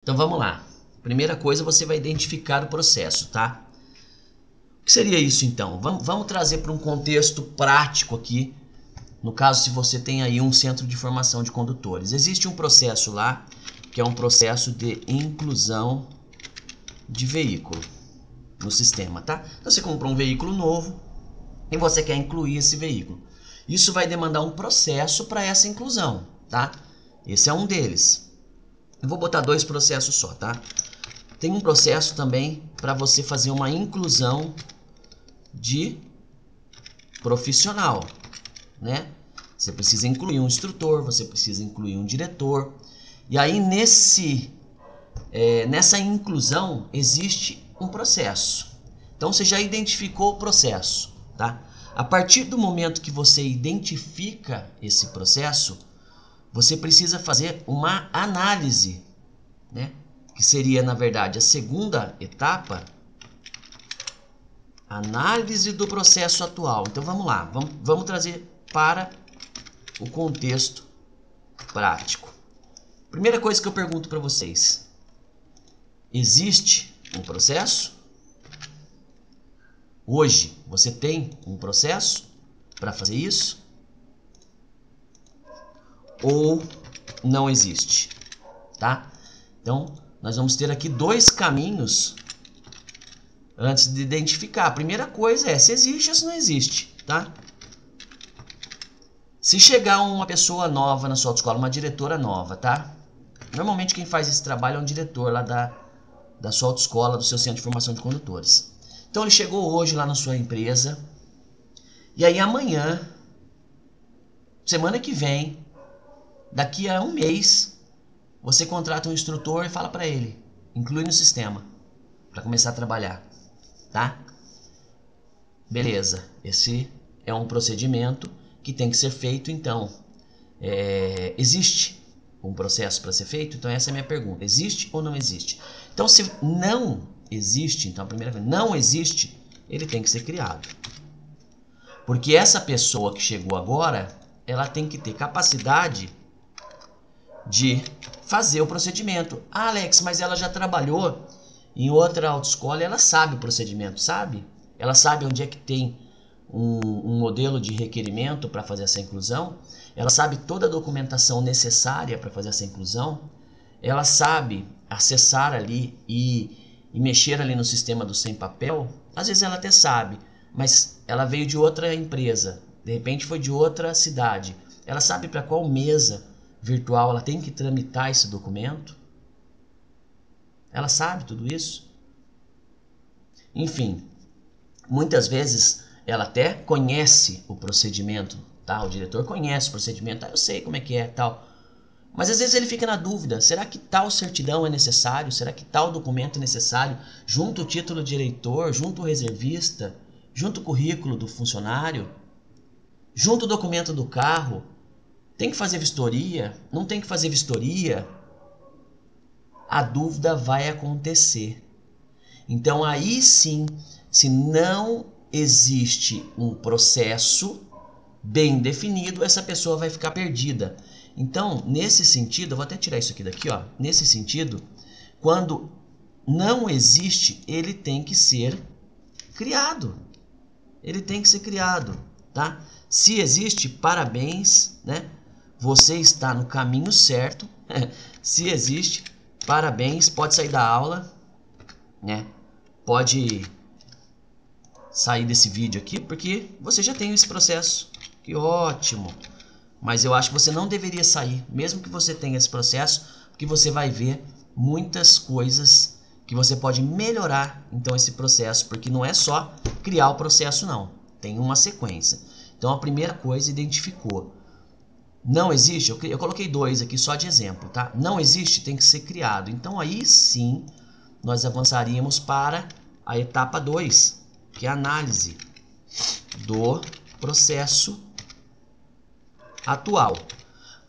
Então vamos lá. Primeira coisa, você vai identificar o processo, tá? O que seria isso então? Vamos trazer para um contexto prático aqui. No caso, se você tem aí um centro de formação de condutores. Existe um processo lá, que é um processo de inclusão de veículo no sistema, tá? Então você comprou um veículo novo e você quer incluir esse veículo. Isso vai demandar um processo para essa inclusão, tá? Esse é um deles. Eu vou botar dois processos só, tá? Tem um processo também para você fazer uma inclusão de profissional, né? Você precisa incluir um instrutor, você precisa incluir um diretor. E aí nessa inclusão existe um processo. Então você já identificou o processo, tá? A partir do momento que você identifica esse processo, você precisa fazer uma análise, né? Que seria, na verdade, a segunda etapa, análise do processo atual. Então vamos lá, vamos trazer para o contexto prático. Primeira coisa que eu pergunto para vocês: existe um processo? Hoje você tem um processo para fazer isso? Ou não existe? Tá? Então, nós vamos ter aqui dois caminhos antes de identificar. A primeira coisa é se existe ou se não existe, tá? Se chegar uma pessoa nova na sua autoescola, uma diretora nova, tá? Normalmente quem faz esse trabalho é um diretor lá da sua autoescola, do seu centro de formação de condutores. Então ele chegou hoje lá na sua empresa, e aí amanhã, semana que vem, daqui a um mês, você contrata um instrutor e fala para ele, inclui no sistema, para começar a trabalhar, tá? Beleza, esse é um procedimento que tem que ser feito, então. Existe um processo para ser feito? Então essa é a minha pergunta. Existe ou não existe? Então se não existe, então a primeira coisa, não existe, ele tem que ser criado. Porque essa pessoa que chegou agora, ela tem que ter capacidade de fazer o procedimento. Ah, Alex, mas ela já trabalhou em outra autoescola e ela sabe o procedimento, sabe? Ela sabe onde é que tem um modelo de requerimento para fazer essa inclusão. Ela sabe toda a documentação necessária para fazer essa inclusão. Ela sabe acessar ali e mexer ali no sistema do sem papel. Às vezes ela até sabe, mas ela veio de outra empresa, de repente foi de outra cidade. Ela sabe para qual mesa virtual ela tem que tramitar esse documento. Ela sabe tudo isso. Enfim, muitas vezes ela até conhece o procedimento, tá? O diretor conhece o procedimento, eu sei como é que é, tal. Mas às vezes ele fica na dúvida, será que tal certidão é necessário? Será que tal documento é necessário? Junto o título de eleitor, junto o reservista, junto o currículo do funcionário, junto o documento do carro. Tem que fazer vistoria? Não tem que fazer vistoria? A dúvida vai acontecer. Então aí sim, se não existe um processo bem definido, essa pessoa vai ficar perdida. Então, nesse sentido, eu vou até tirar isso aqui daqui, ó. Nesse sentido, quando não existe, ele tem que ser criado. Ele tem que ser criado, tá? Se existe, parabéns, né? Você está no caminho certo. Se existe, parabéns, pode sair da aula, né? Pode sair desse vídeo aqui, porque você já tem esse processo. Que ótimo! Mas eu acho que você não deveria sair, mesmo que você tenha esse processo, porque você vai ver muitas coisas que você pode melhorar, então, esse processo, porque não é só criar o processo, não. Tem uma sequência. Então, a primeira coisa, identificou. Não existe, eu coloquei dois aqui só de exemplo, tá? Não existe, tem que ser criado. Então, aí sim, nós avançaríamos para a etapa 2, que é a análise do processo atual.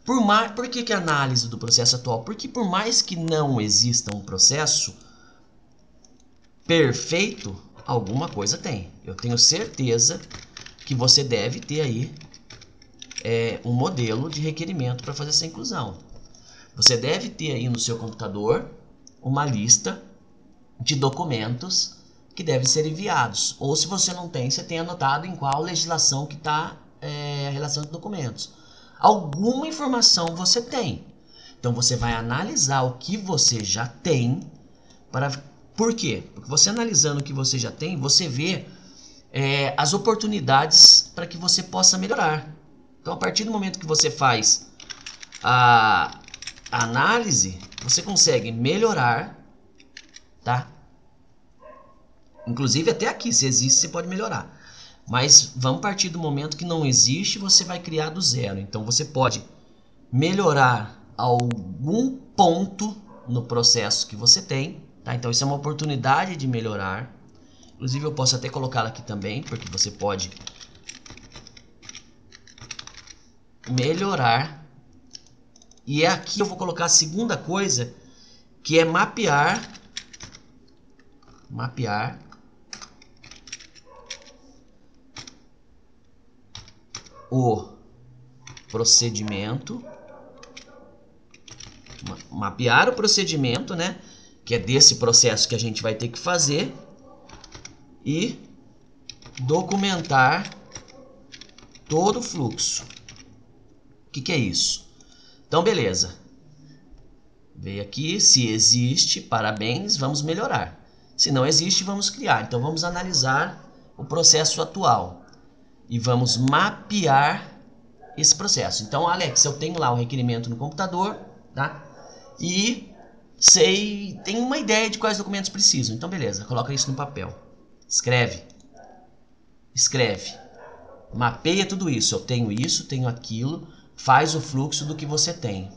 Por que a análise do processo atual? Porque por mais que não exista um processo perfeito, alguma coisa tem. Eu tenho certeza que você deve ter aí um modelo de requerimento para fazer essa inclusão. Você deve ter aí no seu computador uma lista de documentos que devem ser enviados. Ou se você não tem, você tem anotado em qual legislação que está a relação de documentos. Alguma informação você tem. Então você vai analisar o que você já tem. Por quê? Porque você analisando o que você já tem, você vê as oportunidades para que você possa melhorar. Então a partir do momento que você faz a análise, você consegue melhorar, tá? Inclusive até aqui, se existe, você pode melhorar. Mas vamos partir do momento que não existe, você vai criar do zero. Então você pode melhorar algum ponto no processo que você tem, tá? Então isso é uma oportunidade de melhorar. Inclusive eu posso até colocá-la aqui também, porque você pode melhorar. E aqui eu vou colocar a segunda coisa, que é mapear o procedimento, né, que é desse processo que a gente vai ter que fazer, e documentar todo o fluxo. O que é isso? Então, beleza. Veio aqui, se existe, parabéns, vamos melhorar. Se não existe, vamos criar. Então, vamos analisar o processo atual e vamos mapear esse processo. Então, Alex, eu tenho lá o requerimento no computador, tá? E tenho uma ideia de quais documentos precisam. Então, beleza, coloca isso no papel. Escreve. Mapeia tudo isso. Eu tenho isso, tenho aquilo. Faz o fluxo do que você tem.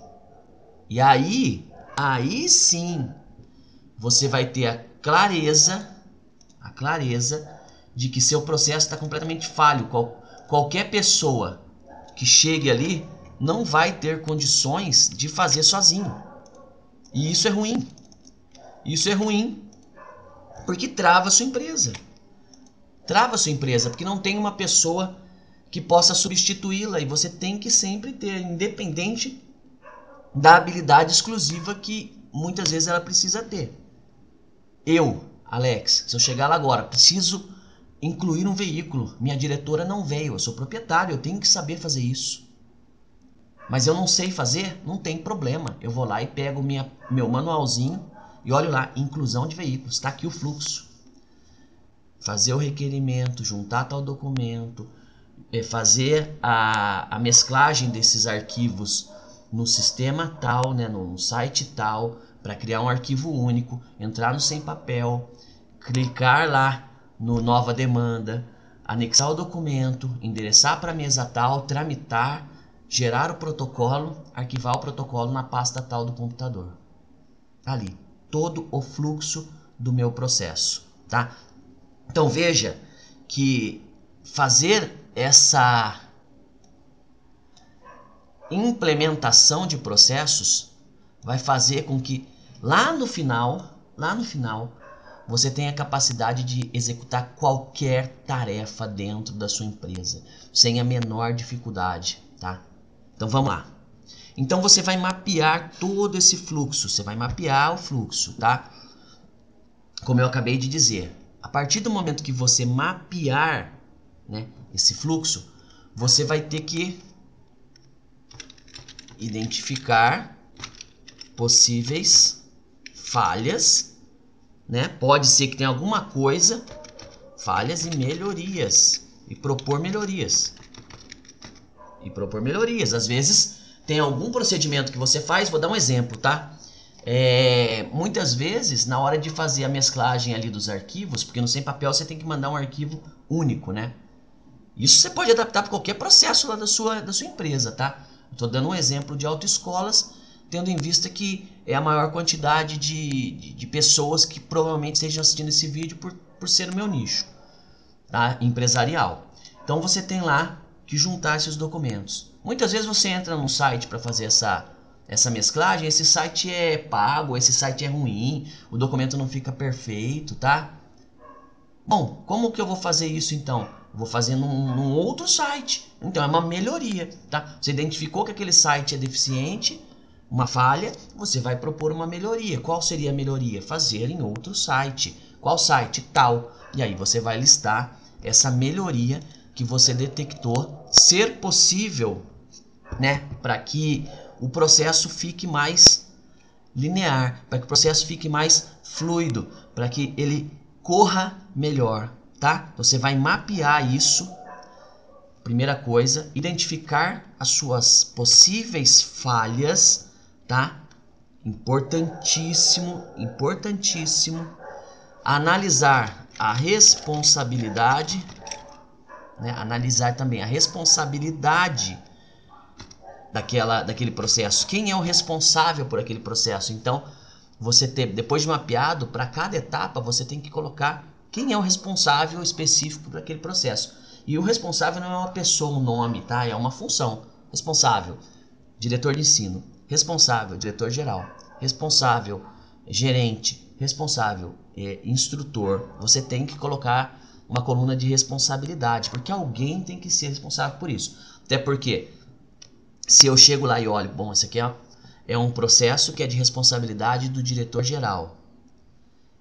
E aí sim, você vai ter a clareza de que seu processo está completamente falho. Qualquer pessoa que chegue ali não vai ter condições de fazer sozinho. E isso é ruim. Isso é ruim porque trava a sua empresa. Porque não tem uma pessoa que possa substituí-la. E você tem que sempre ter, independente da habilidade exclusiva que muitas vezes ela precisa ter. Eu, Alex, se eu chegar lá agora, preciso incluir um veículo. Minha diretora não veio, eu sou proprietário, eu tenho que saber fazer isso. Mas eu não sei fazer? Não tem problema. Eu vou lá e pego meu manualzinho e olho lá, inclusão de veículos. Está aqui o fluxo. Fazer o requerimento, juntar tal documento, fazer a mesclagem desses arquivos no sistema tal, né, no site tal, para criar um arquivo único, entrar no sem papel, clicar lá no nova demanda, anexar o documento, endereçar para a mesa tal, tramitar, gerar o protocolo, arquivar o protocolo na pasta tal do computador. Ali, todo o fluxo do meu processo, tá? Então veja que fazer essa implementação de processos vai fazer com que lá no final, você tenha a capacidade de executar qualquer tarefa dentro da sua empresa, sem a menor dificuldade, tá? Então vamos lá. Então você vai mapear todo esse fluxo, você vai mapear o fluxo, tá? Como eu acabei de dizer, a partir do momento que você mapear, né, esse fluxo, você vai ter que identificar possíveis falhas, né? Pode ser que tenha alguma coisa, falhas e melhorias, e propor melhorias. Às vezes tem algum procedimento que você faz, vou dar um exemplo, tá? Muitas vezes, na hora de fazer a mesclagem ali dos arquivos, porque no sem papel você tem que mandar um arquivo único, né? Isso você pode adaptar para qualquer processo lá da sua empresa, tá? Estou dando um exemplo de autoescolas, tendo em vista que é a maior quantidade de pessoas que provavelmente estejam assistindo esse vídeo por ser o meu nicho, tá? Empresarial. Então você tem lá que juntar esses documentos. Muitas vezes você entra num site para fazer essa mesclagem, esse site é pago, esse site é ruim, o documento não fica perfeito, tá? Bom, como que eu vou fazer isso então? Vou fazer num outro site. Então é uma melhoria, tá? Você identificou que aquele site é deficiente, uma falha, você vai propor uma melhoria. Qual seria a melhoria? Fazer em outro site. Qual site? Tal. E aí você vai listar essa melhoria que você detectou ser possível, né, para que o processo fique mais linear, para que o processo fique mais fluido, para que ele corra melhor, tá? Você vai mapear isso. Primeira coisa, identificar as suas possíveis falhas, tá? Importantíssimo, importantíssimo. Analisar a responsabilidade, né? Analisar também a responsabilidade daquele processo. Quem é o responsável por aquele processo? Então, você depois de mapeado, para cada etapa, você tem que colocar quem é o responsável específico por aquele processo. E o responsável não é uma pessoa, um nome, tá? É uma função. Responsável, diretor de ensino. Responsável, diretor-geral. Responsável, gerente. Responsável, instrutor. Você tem que colocar uma coluna de responsabilidade, porque alguém tem que ser responsável por isso. Até porque, se eu chego lá e olho, bom, esse aqui é um processo que é de responsabilidade do diretor-geral.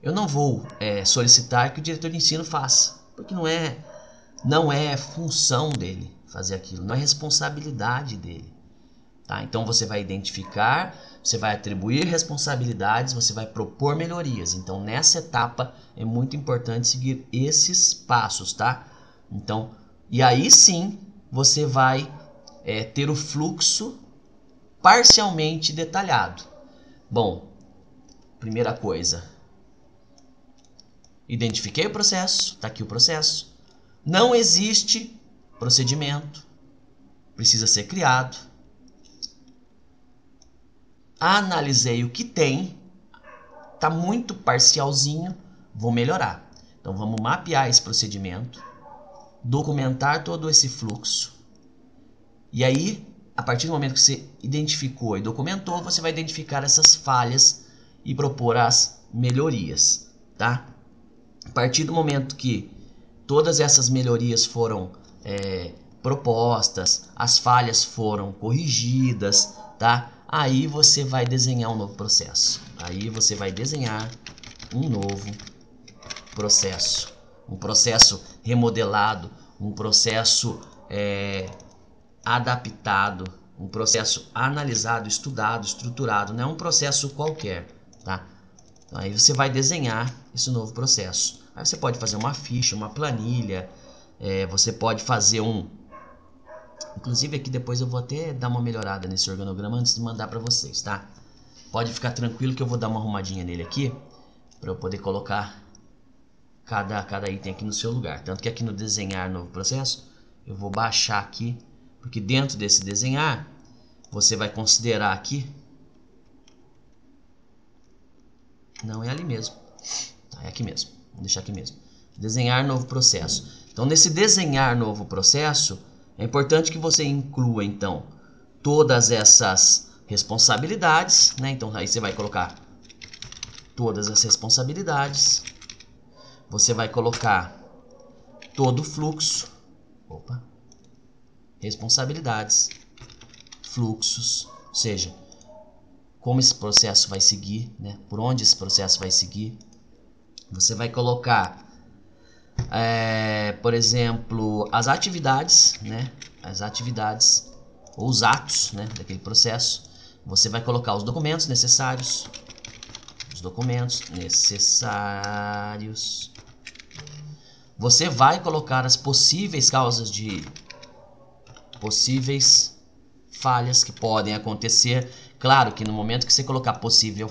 Eu não vou solicitar que o diretor de ensino faça, porque não é função dele fazer aquilo, não é responsabilidade dele. Tá? Então você vai identificar, você vai atribuir responsabilidades, você vai propor melhorias. Então nessa etapa é muito importante seguir esses passos, tá? Então, e aí sim você vai ter o fluxo parcialmente detalhado. Bom, primeira coisa, identifiquei o processo, está aqui o processo. Não existe procedimento, precisa ser criado. Analisei o que tem, está muito parcialzinho, vou melhorar. Então vamos mapear esse procedimento, documentar todo esse fluxo. E aí, a partir do momento que você identificou e documentou, você vai identificar essas falhas e propor as melhorias, tá? A partir do momento que todas essas melhorias foram propostas, as falhas foram corrigidas, tá? Aí você vai desenhar um novo processo. Aí você vai desenhar um novo processo. Um processo remodelado, um processo adaptado, um processo analisado, estudado, estruturado. Não é um processo qualquer, tá? Então, aí você vai desenhar esse novo processo. Aí você pode fazer uma ficha, uma planilha, você pode fazer inclusive aqui depois eu vou até dar uma melhorada nesse organograma antes de mandar para vocês, tá? Pode ficar tranquilo que eu vou dar uma arrumadinha nele aqui, para eu poder colocar cada item aqui no seu lugar. Tanto que aqui no desenhar novo processo, eu vou baixar aqui, porque dentro desse desenhar, você vai considerar aqui, não é ali mesmo, é aqui mesmo, vou deixar aqui mesmo, desenhar novo processo. Então nesse desenhar novo processo, é importante que você inclua então todas essas responsabilidades, né? Então aí você vai colocar todas as responsabilidades, você vai colocar todo o fluxo, responsabilidades, fluxos, ou seja, como esse processo vai seguir, né? Por onde esse processo vai seguir. Você vai colocar, por exemplo, as atividades, né? As atividades ou os atos, né? Daquele processo. Você vai colocar os documentos necessários. Os documentos necessários. Você vai colocar as possíveis causas de possíveis falhas que podem acontecer. Claro que no momento que você colocar possível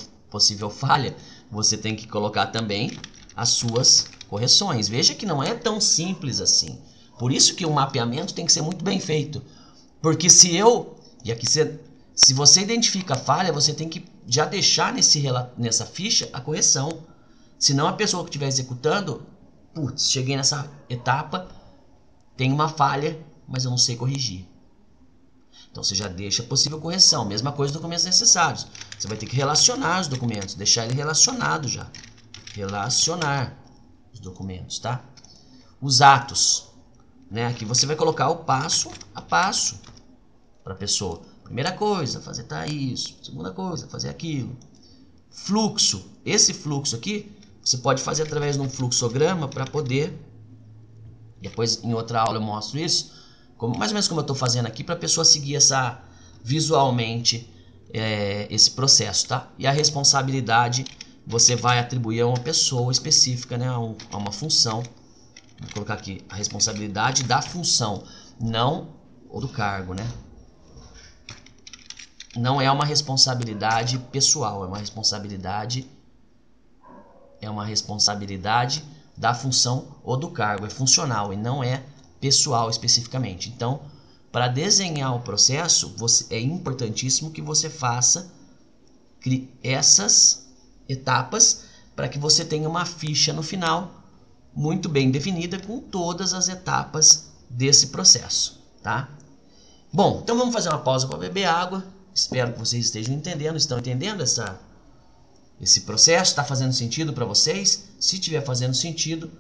falha, você tem que colocar também as suas correções. Veja que não é tão simples assim. Por isso que o mapeamento tem que ser muito bem feito. Porque se você identifica a falha, você tem que já deixar nessa ficha a correção. Senão a pessoa que estiver executando, putz, cheguei nessa etapa, tem uma falha, mas eu não sei corrigir. Então você já deixa possível correção. Mesma coisa dos documentos necessários. Você vai ter que relacionar os documentos, deixar ele relacionado já. Relacionar os documentos, tá? Os atos, né? Aqui você vai colocar o passo a passo para a pessoa. Primeira coisa, fazer isso. Segunda coisa, fazer aquilo. Fluxo. Esse fluxo aqui, você pode fazer através de um fluxograma para poder... Depois, em outra aula, eu mostro isso. Mais ou menos como eu estou fazendo aqui, para a pessoa seguir visualmente esse processo, tá? E a responsabilidade você vai atribuir a uma pessoa específica, né? A uma função. Vou colocar aqui a responsabilidade da função, não ou do cargo, né? Não é uma responsabilidade pessoal, é uma responsabilidade da função ou do cargo, é funcional e não é pessoal especificamente. Então, para desenhar o processo, é importantíssimo que você faça essas etapas para que você tenha uma ficha no final muito bem definida com todas as etapas desse processo, tá? Bom, então vamos fazer uma pausa para beber água. Espero que vocês estejam entendendo. Estão entendendo esse processo? Está fazendo sentido para vocês? Se estiver fazendo sentido,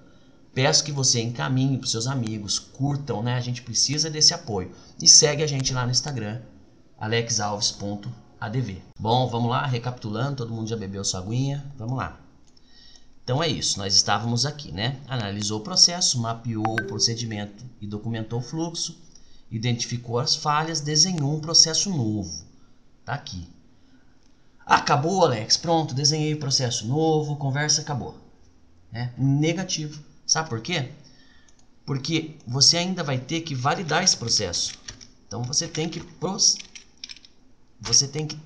peço que você encaminhe para os seus amigos, curtam, né? A gente precisa desse apoio. E segue a gente lá no Instagram, alexalves.adv. Bom, vamos lá, recapitulando, todo mundo já bebeu sua aguinha, vamos lá. Então é isso, nós estávamos aqui, né? Analisou o processo, mapeou o procedimento e documentou o fluxo, identificou as falhas, desenhou um processo novo. Tá aqui. Acabou, Alex, pronto, desenhei o processo novo, conversa acabou. Né? Negativo. Sabe por quê? Porque você ainda vai ter que validar esse processo. Então você tem que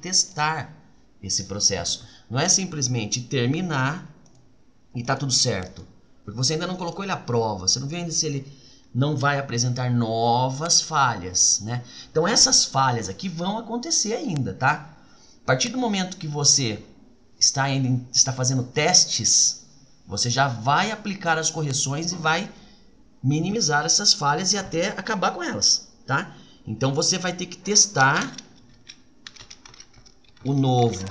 testar esse processo. Não é simplesmente terminar e tá tudo certo. Porque você ainda não colocou ele à prova. Você não viu ainda se ele não vai apresentar novas falhas, né? Então essas falhas aqui vão acontecer ainda, tá? A partir do momento que você está fazendo testes, você já vai aplicar as correções e vai minimizar essas falhas e até acabar com elas, tá? Então você vai ter que testar o novo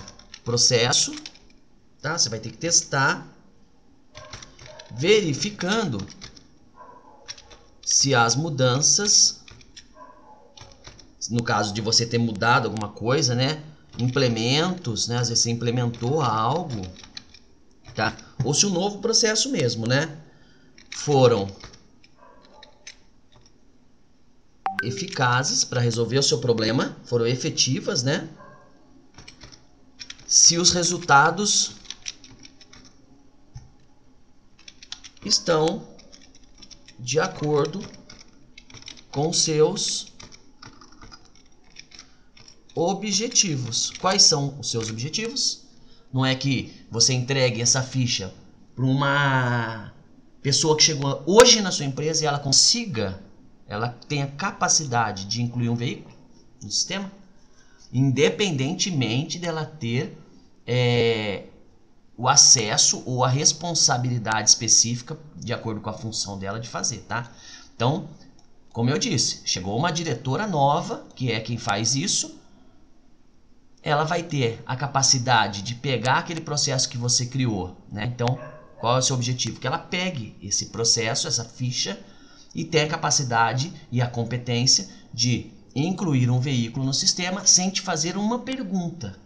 processo, tá? Você vai ter que testar verificando se as mudanças, no caso de você ter mudado alguma coisa, né? Implementos, né? Às vezes você implementou algo, tá? Ou se o novo processo mesmo, né? Foram eficazes para resolver o seu problema, foram efetivas, né? Se os resultados estão de acordo com seus objetivos. Quais são os seus objetivos? Não é que você entregue essa ficha para uma pessoa que chegou hoje na sua empresa e ela tenha capacidade de incluir um veículo no sistema, independentemente dela ter o acesso ou a responsabilidade específica de acordo com a função dela de fazer, tá? Então, como eu disse, chegou uma diretora nova, que é quem faz isso, ela vai ter a capacidade de pegar aquele processo que você criou, né? Então, qual é o seu objetivo? Que ela pegue esse processo, essa ficha, e tenha a capacidade e a competência de incluir um veículo no sistema sem te fazer uma pergunta.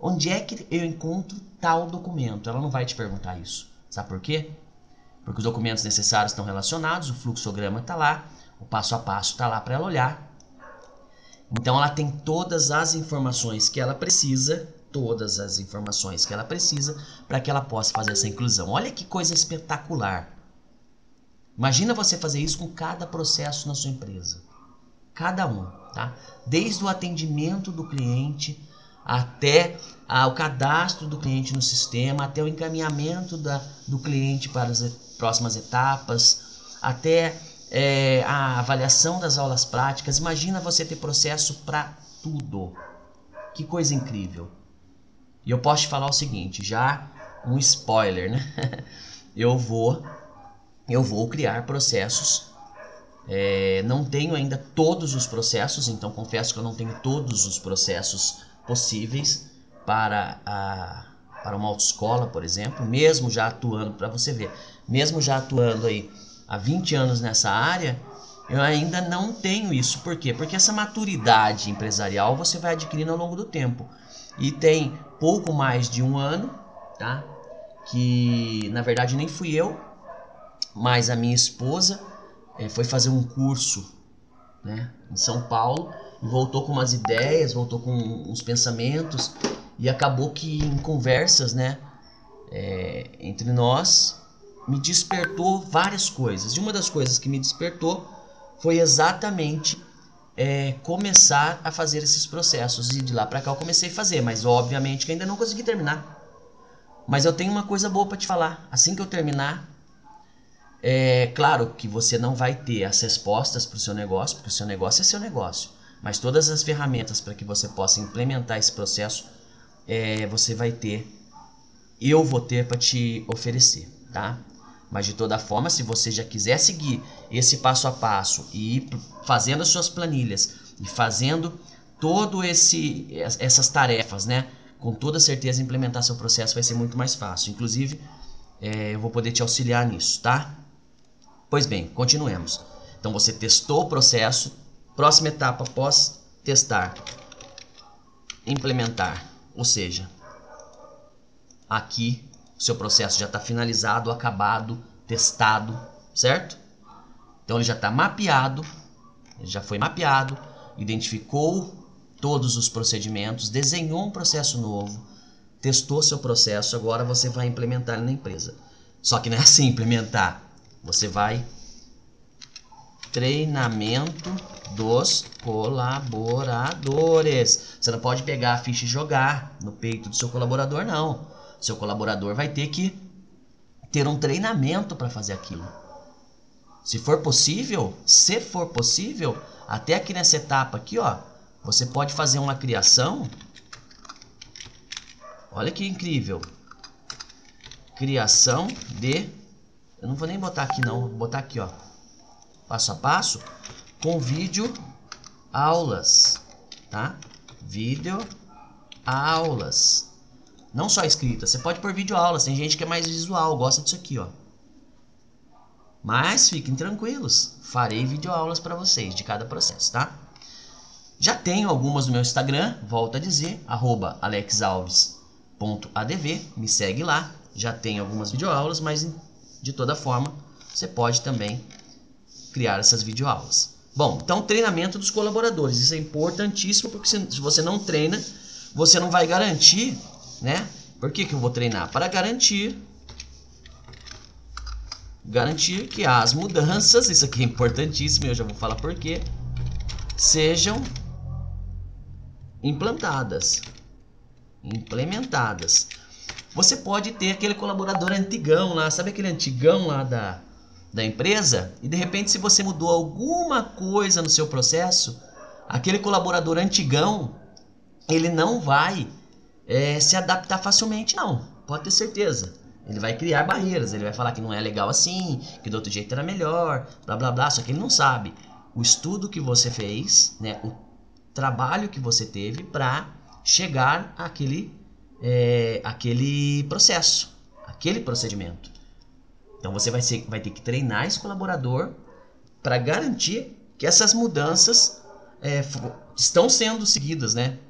Onde é que eu encontro tal documento? Ela não vai te perguntar isso. Sabe por quê? Porque os documentos necessários estão relacionados, o fluxograma está lá, o passo a passo está lá para ela olhar. Então ela tem todas as informações que ela precisa, para que ela possa fazer essa inclusão. Olha que coisa espetacular. Imagina você fazer isso com cada processo na sua empresa. Cada um, tá? Desde o atendimento do cliente até o cadastro do cliente no sistema, até o encaminhamento do cliente para as próximas etapas, até a avaliação das aulas práticas. Imagina você ter processo para tudo. Que coisa incrível. E eu posso te falar o seguinte, já um spoiler, né? Eu vou criar processos. Não tenho ainda todos os processos, então confesso que eu não tenho todos os processos possíveis para uma autoescola, por exemplo, mesmo já atuando, para você ver, mesmo já atuando aí há 20 anos nessa área, eu ainda não tenho isso. Por quê? Porque essa maturidade empresarial você vai adquirindo ao longo do tempo. E tem pouco mais de um ano, tá? Que na verdade nem fui eu, mas a minha esposa foi fazer um curso, né, em São Paulo, e voltou com umas ideias, voltou com uns pensamentos, e acabou que em conversas, né, entre nós, me despertou várias coisas. E uma das coisas que me despertou foi exatamente começar a fazer esses processos. E de lá para cá eu comecei a fazer, mas obviamente que ainda não consegui terminar. Mas eu tenho uma coisa boa para te falar. Assim que eu terminar, claro que você não vai ter as respostas para o seu negócio, porque o seu negócio é seu negócio. Mas todas as ferramentas para que você possa implementar esse processo, você vai ter, eu vou ter para te oferecer, tá? Mas de toda forma, se você já quiser seguir esse passo a passo e ir fazendo as suas planilhas e fazendo todo essas tarefas, né? Com toda certeza implementar seu processo vai ser muito mais fácil. Inclusive, eu vou poder te auxiliar nisso, tá? Pois bem, continuemos. Então você testou o processo. Próxima etapa após testar, implementar. Ou seja, aqui o seu processo já está finalizado, acabado, testado, certo? Então ele já está mapeado, ele já foi mapeado, identificou todos os procedimentos, desenhou um processo novo, testou seu processo, agora você vai implementar na empresa. Só que não é assim implementar. Você vai treinamento dos colaboradores. Você não pode pegar a ficha e jogar no peito do seu colaborador, não. Seu colaborador vai ter que ter um treinamento para fazer aquilo. Se for possível, até aqui nessa etapa aqui, ó, você pode fazer uma criação. Olha que incrível. Criação de... Eu não vou nem botar aqui não, vou botar aqui, ó. Passo a passo com vídeo aulas, tá? Vídeo aulas. Não só escrita, você pode pôr vídeo aulas, tem gente que é mais visual, gosta disso aqui, ó. Mas fiquem tranquilos, farei vídeo aulas para vocês de cada processo, tá? Já tenho algumas no meu Instagram, volto a dizer, @alexalves.adv, me segue lá. Já tenho algumas videoaulas, mas de toda forma você pode também criar essas videoaulas. Bom, então treinamento dos colaboradores, isso é importantíssimo, porque se você não treina, você não vai garantir, né? Por que eu vou treinar? Para garantir que as mudanças, isso aqui é importantíssimo, eu já vou falar por quê, sejam implementadas. Você pode ter aquele colaborador antigão lá, sabe aquele antigão lá da empresa? E de repente, se você mudou alguma coisa no seu processo, aquele colaborador antigão, ele não vai se adaptar facilmente, não. Pode ter certeza. Ele vai criar barreiras, ele vai falar que não é legal assim, que do outro jeito era melhor, blá blá blá, só que ele não sabe o estudo que você fez, né, o trabalho que você teve para chegar àquele processo, aquele procedimento. Então você vai ter que treinar esse colaborador para garantir que essas mudanças estão sendo seguidas, né?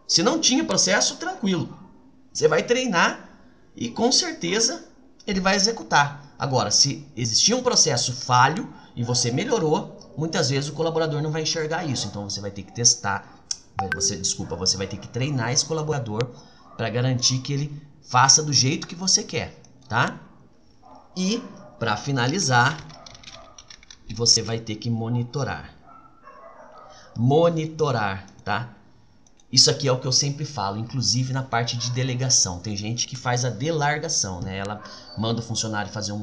Se não tinha processo, tranquilo. Você vai treinar e com certeza ele vai executar. Agora, se existia um processo falho e você melhorou, muitas vezes o colaborador não vai enxergar isso. Então você vai ter que testar, você vai ter que treinar esse colaborador para garantir que ele faça do jeito que você quer, tá? E para finalizar, você vai ter que monitorar, tá? Isso aqui é o que eu sempre falo, inclusive na parte de delegação. Tem gente que faz a delargação, né? Ela manda o funcionário fazer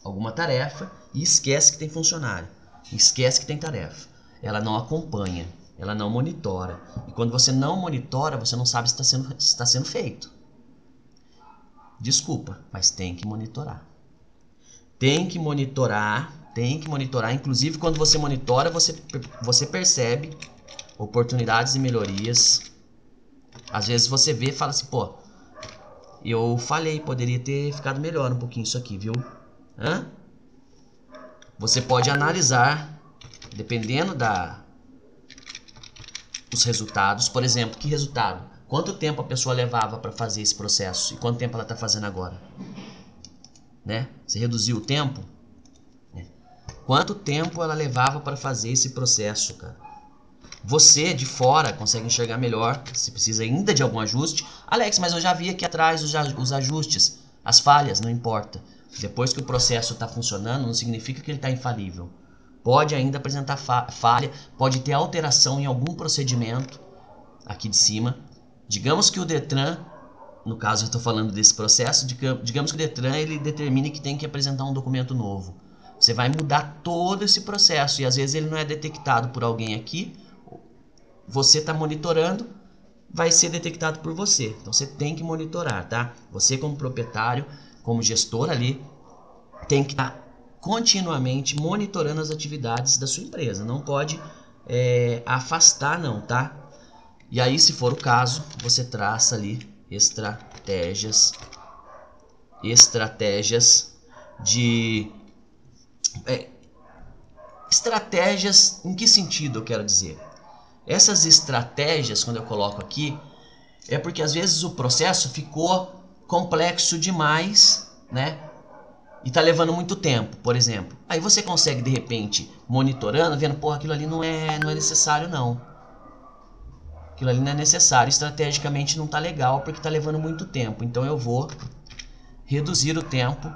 alguma tarefa e esquece que tem funcionário, esquece que tem tarefa. Ela não acompanha, ela não monitora. E quando você não monitora, você não sabe se está sendo feito. Desculpa, mas tem que monitorar. Tem que monitorar. Inclusive, quando você monitora, você percebe oportunidades e melhorias. Às vezes você vê e fala assim, pô, eu falhei, poderia ter ficado melhor um pouquinho isso aqui, viu? você pode analisar, dependendo dos resultados. Por exemplo, que resultado? Quanto tempo a pessoa levava para fazer esse processo e quanto tempo ela está fazendo agora? Né? Você reduziu o tempo? Quanto tempo ela levava para fazer esse processo, cara? Você, de fora, consegue enxergar melhor. Se precisa ainda de algum ajuste. Alex, mas eu já vi aqui atrás os ajustes, as falhas, não importa. Depois que o processo está funcionando, não significa que ele está infalível. Pode ainda apresentar falha, pode ter alteração em algum procedimento aqui de cima. Digamos que o Detran, no caso eu estou falando desse processo, digamos que o Detran ele determine que tem que apresentar um documento novo. Você vai mudar todo esse processo e às vezes ele não é detectado por alguém aqui. Você está monitorando, vai ser detectado por você. Então você tem que monitorar, tá? Você como proprietário, como gestor ali, tem que estar continuamente monitorando as atividades da sua empresa. Não pode afastar não, tá? E aí, se for o caso, você traça ali estratégias de... estratégias em que sentido eu quero dizer? Essas estratégias, quando eu coloco aqui, é porque às vezes o processo ficou complexo demais, né? E tá levando muito tempo, por exemplo. Aí você consegue, de repente, monitorando, vendo, pô, aquilo ali não é necessário, não. Aquilo ali não é necessário, estrategicamente não tá legal, porque tá levando muito tempo. Então eu vou reduzir o tempo,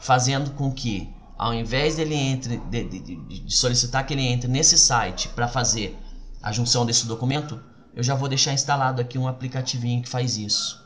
fazendo com que, ao invés dele de solicitar que ele entre nesse site para fazer a junção desse documento, eu já vou deixar instalado aqui um aplicativinho que faz isso.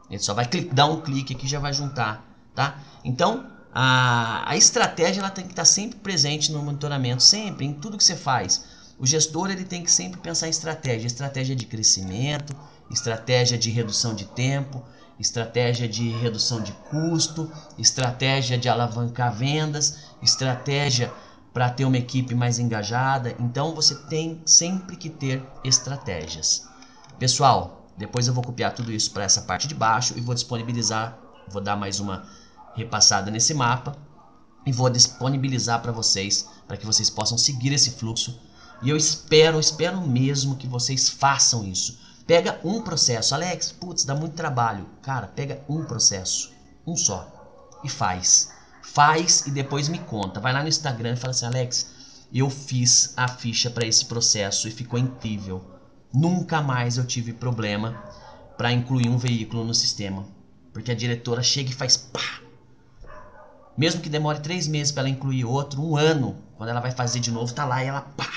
Ele só vai dar um clique aqui e já vai juntar, tá? Então, a estratégia ela tem que estar sempre presente no monitoramento, sempre, em tudo que você faz. O gestor ele tem que sempre pensar em estratégia de crescimento, estratégia de redução de tempo, estratégia de redução de custo, estratégia de alavancar vendas, estratégia para ter uma equipe mais engajada. Então você tem sempre que ter estratégias. Pessoal, depois eu vou copiar tudo isso para essa parte de baixo e vou disponibilizar, vou dar mais uma repassada nesse mapa e vou disponibilizar para vocês, para que vocês possam seguir esse fluxo. E eu espero mesmo que vocês façam isso. Pega um processo. Alex, putz, dá muito trabalho. Cara, pega um processo, um só, e faz. Faz e depois me conta. Vai lá no Instagram e fala assim, Alex, eu fiz a ficha para esse processo e ficou incrível. Nunca mais eu tive problema para incluir um veículo no sistema. Porque a diretora chega e faz pá. Mesmo que demore 3 meses para ela incluir outro, 1 ano, quando ela vai fazer de novo, tá lá e ela pá.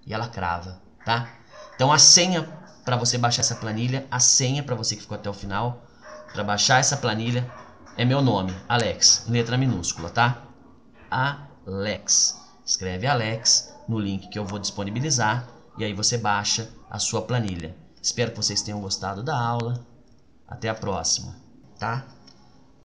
E ela crava, tá? Então a senha para você baixar essa planilha, a senha para você que ficou até o final, para baixar essa planilha, é meu nome, Alex, em letra minúscula, tá? Alex. Escreve Alex no link que eu vou disponibilizar e aí você baixa a sua planilha. Espero que vocês tenham gostado da aula. Até a próxima, tá?